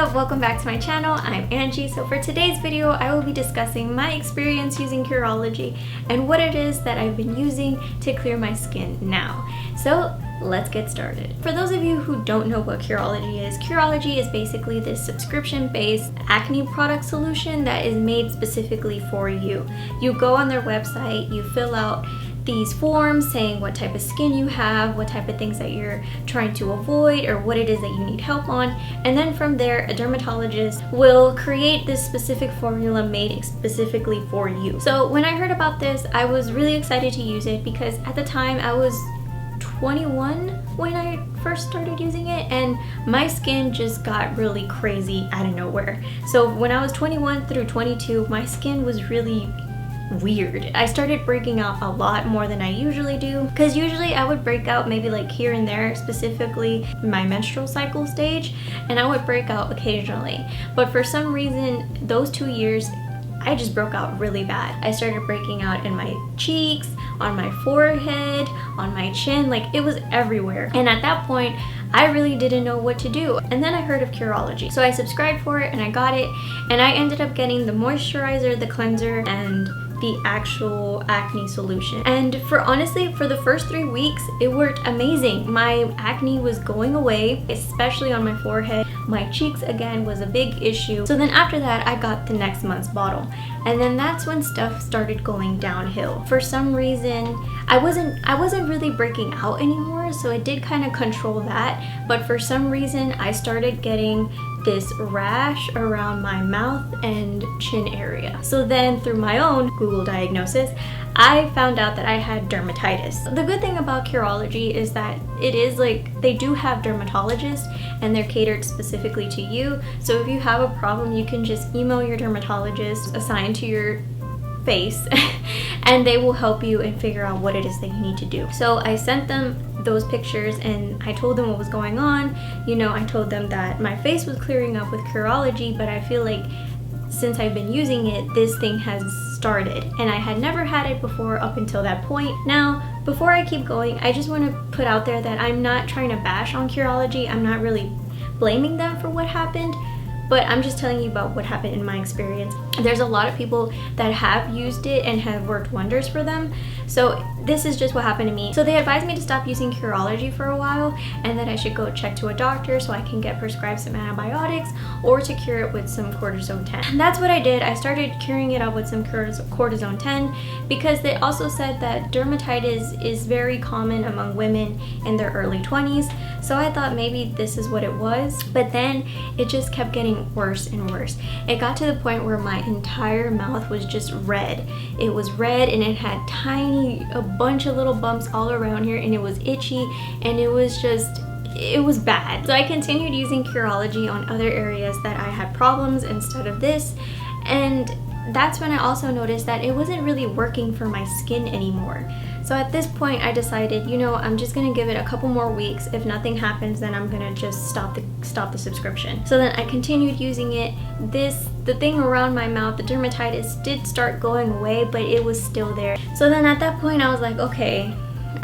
up? Welcome back to my channel. I'm Angie. So for today's video, I will be discussing my experience using Curology and what it is that I've been using to clear my skin now. So let's get started. For those of you who don't know what Curology is basically this subscription-based acne product solution that is made specifically for you. You go on their website, you fill out these forms saying what type of skin you have, what type of things that you're trying to avoid, or what it is that you need help on, and then from there a dermatologist will create this specific formula made specifically for you. So when I heard about this, I was really excited to use it because at the time I was 21 when I first started using it, and my skin just got really crazy out of nowhere. So when I was 21 through 22, my skin was really weird. I started breaking out a lot more than I usually do, because usually I would break out maybe like here and there, specifically my menstrual cycle stage, and I would break out occasionally. But for some reason, those 2 years, I just broke out really bad. I started breaking out in my cheeks, on my forehead, on my chin, like it was everywhere. And at that point, I really didn't know what to do. And then I heard of Curology. So I subscribed for it and I got it, and I ended up getting the moisturizer, the cleanser, and the actual acne solution. And honestly, for the first 3 weeks, it worked amazing. My acne was going away, especially on my forehead. My cheeks again was a big issue. So then after that, I got the next month's bottle. And then that's when stuff started going downhill. For some reason, I wasn't really breaking out anymore, so it did kind of control that. But for some reason, I started getting this rash around my mouth and chin area. So then through my own Google diagnosis, I found out that I had dermatitis. The good thing about Curology is that it is like, they do have dermatologists and they're catered specifically to you. So if you have a problem, you can just email your dermatologist assigned to your face and they will help you and figure out what it is that you need to do. So I sent them those pictures and I told them what was going on. You know, I told them that my face was clearing up with Curology, but I feel like since I've been using it, this thing has started, and I had never had it before up until that point. Now, before I keep going, I just want to put out there that I'm not trying to bash on Curology. I'm not really blaming them for what happened, but I'm just telling you about what happened in my experience. There's a lot of people that have used it and have worked wonders for them. So this is just what happened to me. So they advised me to stop using Curology for a while and that I should go check to a doctor so I can get prescribed some antibiotics or to cure it with some cortisone 10. And that's what I did. I started curing it up with some cortisone 10 because they also said that dermatitis is very common among women in their early 20s. So I thought maybe this is what it was, but then it just kept getting worse and worse. It got to the point where my entire mouth was just red. It was red and it had a bunch of little bumps all around here, and it was itchy, and it was bad. So I continued using Curology on other areas that I had problems instead of this, and that's when I also noticed that it wasn't really working for my skin anymore. So at this point I decided, you know, I'm just gonna give it a couple more weeks. If nothing happens, then I'm gonna just stop the subscription. So then I continued using it. The thing around my mouth, the dermatitis, did start going away, but it was still there. So then at that point I was like, okay,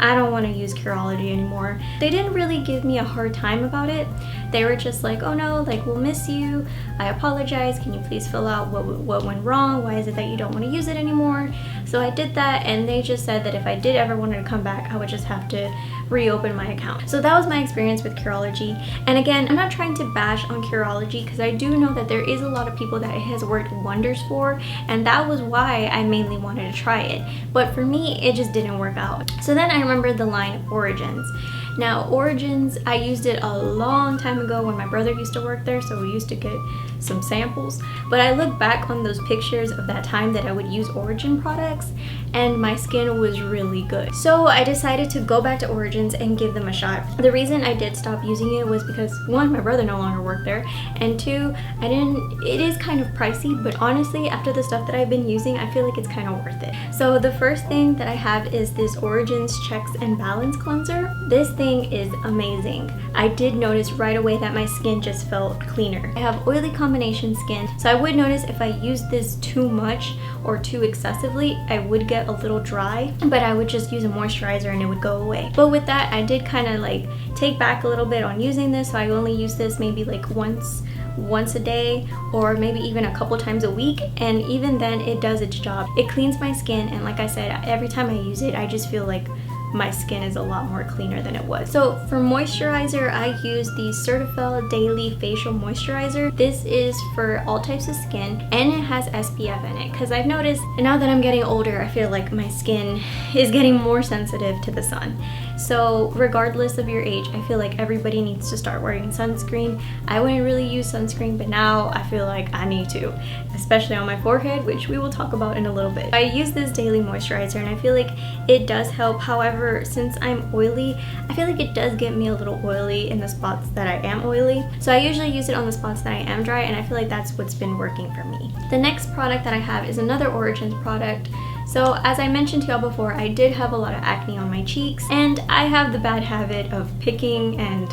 I don't want to use Curology anymore. They didn't really give me a hard time about it. They were just like, oh no, like, we'll miss you. I apologize. Can you please fill out what went wrong? Why is it that you don't want to use it anymore? So I did that, and they just said that if I did ever want to come back, I would just have to reopen my account. So that was my experience with Curology. And again, I'm not trying to bash on Curology because I do know that there is a lot of people that it has worked wonders for, and that was why I mainly wanted to try it. But for me, it just didn't work out. So then I remember the line Origins. Now Origins, I used it a long time ago when my brother used to work there, so we used to get some samples. But I look back on those pictures of that time that I would use Origin products, and my skin was really good. So I decided to go back to Origins and give them a shot. The reason I did stop using it was because, one, my brother no longer worked there, and two, it is kind of pricey, but honestly, after the stuff that I've been using, I feel like it's kind of worth it. So the first thing that I have is this Origins Checks and Balance Cleanser. This thing is amazing. I did notice right away that my skin just felt cleaner. I have oily combination skin, so I would notice if I used this too much or too excessively, I would get a little dry, but I would just use a moisturizer and it would go away. But with that, I did kind of like take back a little bit on using this, so I only use this maybe like once once a day or maybe even a couple times a week, and even then it does its job. It cleans my skin, and like I said, every time I use it I just feel like my skin is a lot more cleaner than it was. So for moisturizer, I use the Cetaphil Daily Facial Moisturizer. This is for all types of skin, and it has SPF in it, because I've noticed, and now that I'm getting older, I feel like my skin is getting more sensitive to the sun. So regardless of your age, I feel like everybody needs to start wearing sunscreen. I wouldn't really use sunscreen, but now I feel like I need to, especially on my forehead, which we will talk about in a little bit. I use this daily moisturizer and I feel like it does help. However, since I'm oily, I feel like it does get me a little oily in the spots that I am oily. So I usually use it on the spots that I am dry, and I feel like that's what's been working for me. The next product that I have is another Origins product. So as I mentioned to y'all before, I did have a lot of acne on my cheeks, and I have the bad habit of picking and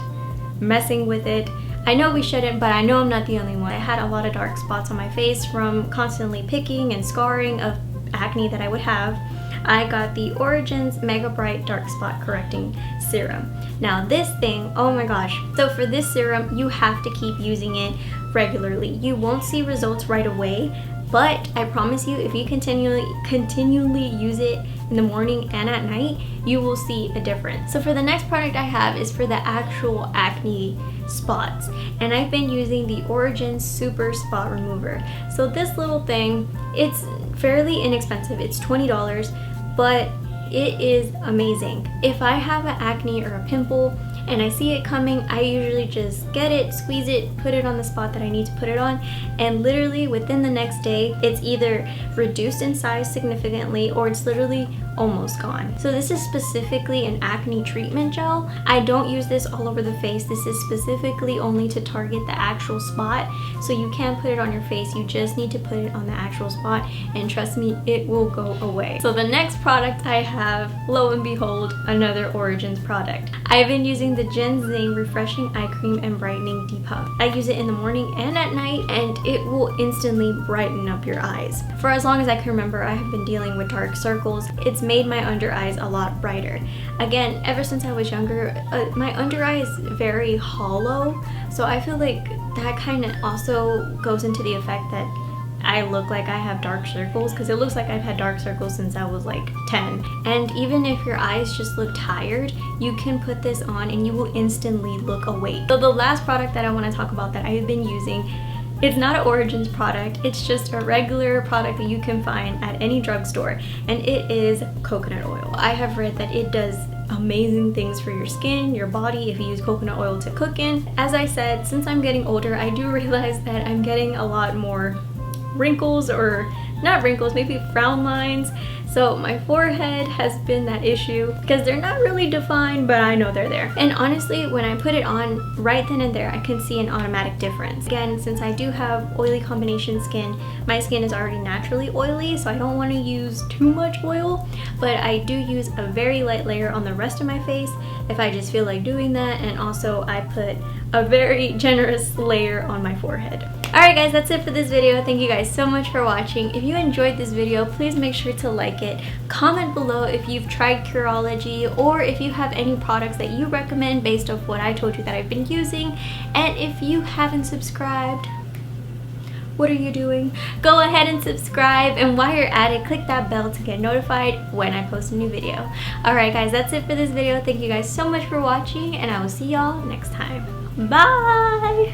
messing with it. I know we shouldn't, but I know I'm not the only one. I had a lot of dark spots on my face from constantly picking and scarring of acne that I would have. I got the Origins Mega Bright Dark Spot Correcting Serum. Now this thing, oh my gosh. So for this serum, you have to keep using it regularly. You won't see results right away, but I promise you, if you continually use it in the morning and at night, you will see a difference. So for the next product I have is for the actual acne spots, and I've been using the Origins Super Spot Remover. So this little thing, it's fairly inexpensive. It's $20, but it is amazing. If I have an acne or a pimple and I see it coming, I usually just get it, squeeze it, put it on the spot that I need to put it on, and literally within the next day, it's either reduced in size significantly or it's literally almost gone. So this is specifically an acne treatment gel. I don't use this all over the face. This is specifically only to target the actual spot. So you can put it on your face, you just need to put it on the actual spot, and trust me, it will go away. So the next product I have, lo and behold, another Origins product. I've been using the GINZING Refreshing Eye Cream and Brightening Depuff. I use it in the morning and at night, and it will instantly brighten up your eyes. For as long as I can remember, I have been dealing with dark circles. It's made my under eyes a lot brighter. Again, ever since I was younger, my under eye is very hollow, so I feel like that kind of also goes into the effect that I look like I have dark circles, because it looks like I've had dark circles since I was like 10. And even if your eyes just look tired, you can put this on and you will instantly look awake. So the last product that I want to talk about that I've been using, it's not an Origins product, it's just a regular product that you can find at any drugstore, and it is coconut oil. I have read that it does amazing things for your skin, your body, if you use coconut oil to cook in. As I said, since I'm getting older, I do realize that I'm getting a lot more wrinkles, or not wrinkles, maybe frown lines. So my forehead has been that issue because they're not really defined, but I know they're there. And honestly, when I put it on, right then and there, I can see an automatic difference. Again, since I do have oily combination skin, my skin is already naturally oily, so I don't want to use too much oil, but I do use a very light layer on the rest of my face if I just feel like doing that, and also I put a very generous layer on my forehead. Alright guys, that's it for this video. Thank you guys so much for watching. If you enjoyed this video, please make sure to like it. Comment below if you've tried Curology, or if you have any products that you recommend based off what I told you that I've been using. And if you haven't subscribed, what are you doing? Go ahead and subscribe, and while you're at it, click that bell to get notified when I post a new video. Alright guys, that's it for this video. Thank you guys so much for watching, and I will see y'all next time. Bye!